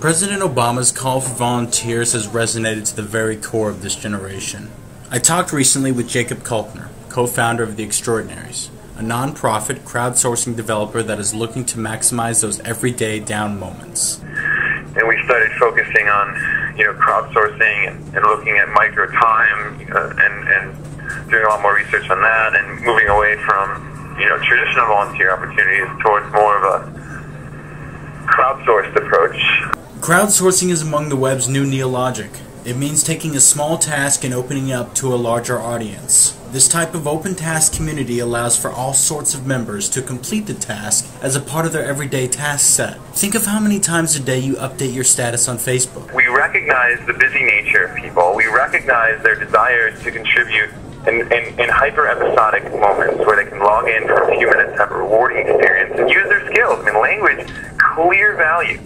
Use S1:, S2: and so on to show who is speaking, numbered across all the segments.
S1: President Obama's call for volunteers has resonated to the very core of this generation. I talked recently with Jacob Colker, co-founder of the Extraordinaries, a non-profit crowdsourcing developer that is looking to maximize those everyday down moments.
S2: And we started focusing on, crowdsourcing and looking at micro time, and doing a lot more research on that, and moving away from, traditional volunteer opportunities towards more of a crowdsourced approach.
S1: Crowdsourcing is among the web's new neologic. It means taking a small task and opening it up to a larger audience. This type of open task community allows for all sorts of members to complete the task as a part of their everyday task set. Think of how many times a day you update your status on Facebook.
S2: We recognize the busy nature of people. We recognize their desires to contribute in hyper-episodic moments where they can log in for a few minutes, have a rewarding experience, and use their skills. Language, clear value.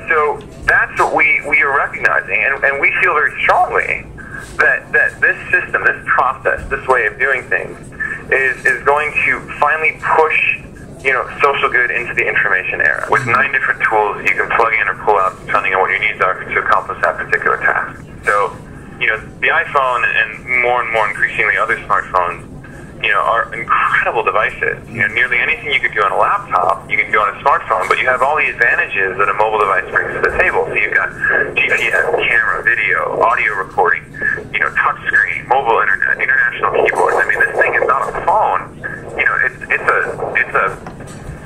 S2: So that's what we are recognizing, and we feel very strongly that this system, this process, this way of doing things is going to finally push social good into the information era. With 9 different tools you can plug in or pull out depending on what your needs are to accomplish that particular task. So, the iPhone and more increasingly other smartphones, are incredible devices. Nearly anything you could do on a laptop, you can do on a smartphone, but you have all the advantages that a mobile device brings to the table. So you've got GPS, camera, video, audio recording, touch screen, mobile internet, international keyboards. This thing is not a phone.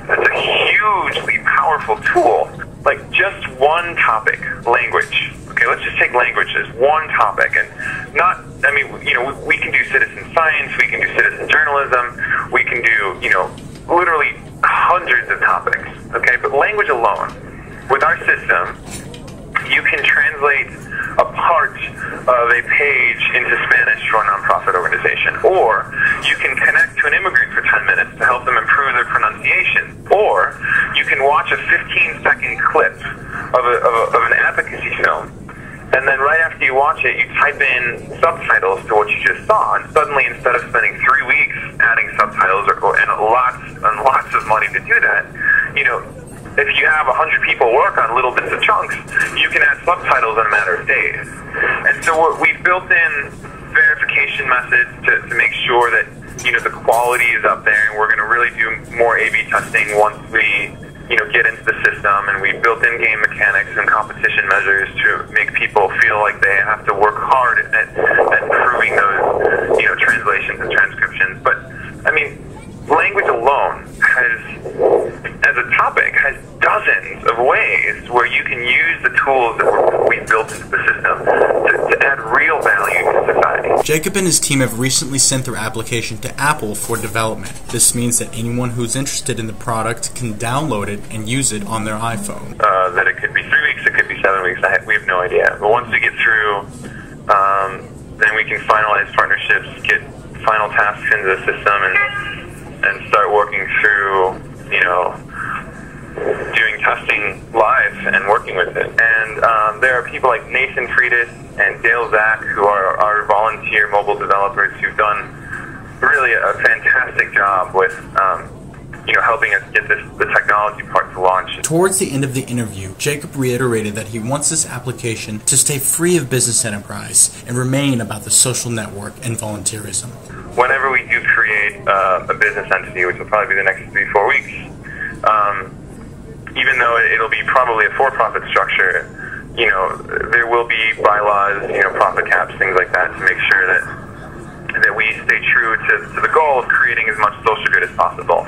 S2: It's a hugely powerful tool. Like just one topic, language. Okay, let's just take languages, one topic, and we can do citizen science, we can do citizen journalism, we can do, literally hundreds of topics, okay? But language alone, with our system, you can translate a part of a page into Spanish for a nonprofit organization, or you can connect to an immigrant for 10 minutes to help them improve their pronunciation, or you can watch a 15-second clip of an advocacy film, and then right after you watch it, you type in subtitles to what you just saw, and suddenly instead of spending 3 weeks adding subtitles and lots of money to do that, if you have 100 people work on little bits of chunks, you can add subtitles in a matter of days. And so we've built in verification methods to make sure that the quality is up there, and we're going to really do more A/B testing once we get into the system, and we built in game mechanics and competition measures to make people feel like they have to work hard at improving those translations and transcriptions. But language alone as a topic has dozens of ways where you can use the tools that we've built into the system to add real value to society.
S1: Jacob and his team have recently sent their application to Apple for development. This means that anyone who's interested in the product can download it and use it on their iPhone.
S2: That it could be 3 weeks, it could be 7 weeks, we have no idea. But once we get through, then we can finalize partnerships, get final tasks into the system, and start working through, doing testing live and working with it. And there are people like Nathan Friedis and Dale Zach, who are our volunteer mobile developers, who've done really a fantastic job with helping us get the technology part to launch.
S1: Towards the end of the interview, Jacob reiterated that he wants this application to stay free of business enterprise and remain about the social network and volunteerism.
S2: Whenever we do create a business entity, which will probably be the next 3-4 weeks, even though it'll be probably a for-profit structure, there will be bylaws, profit caps, things like that, to make sure that we stay true to the goal of creating as much social good as possible.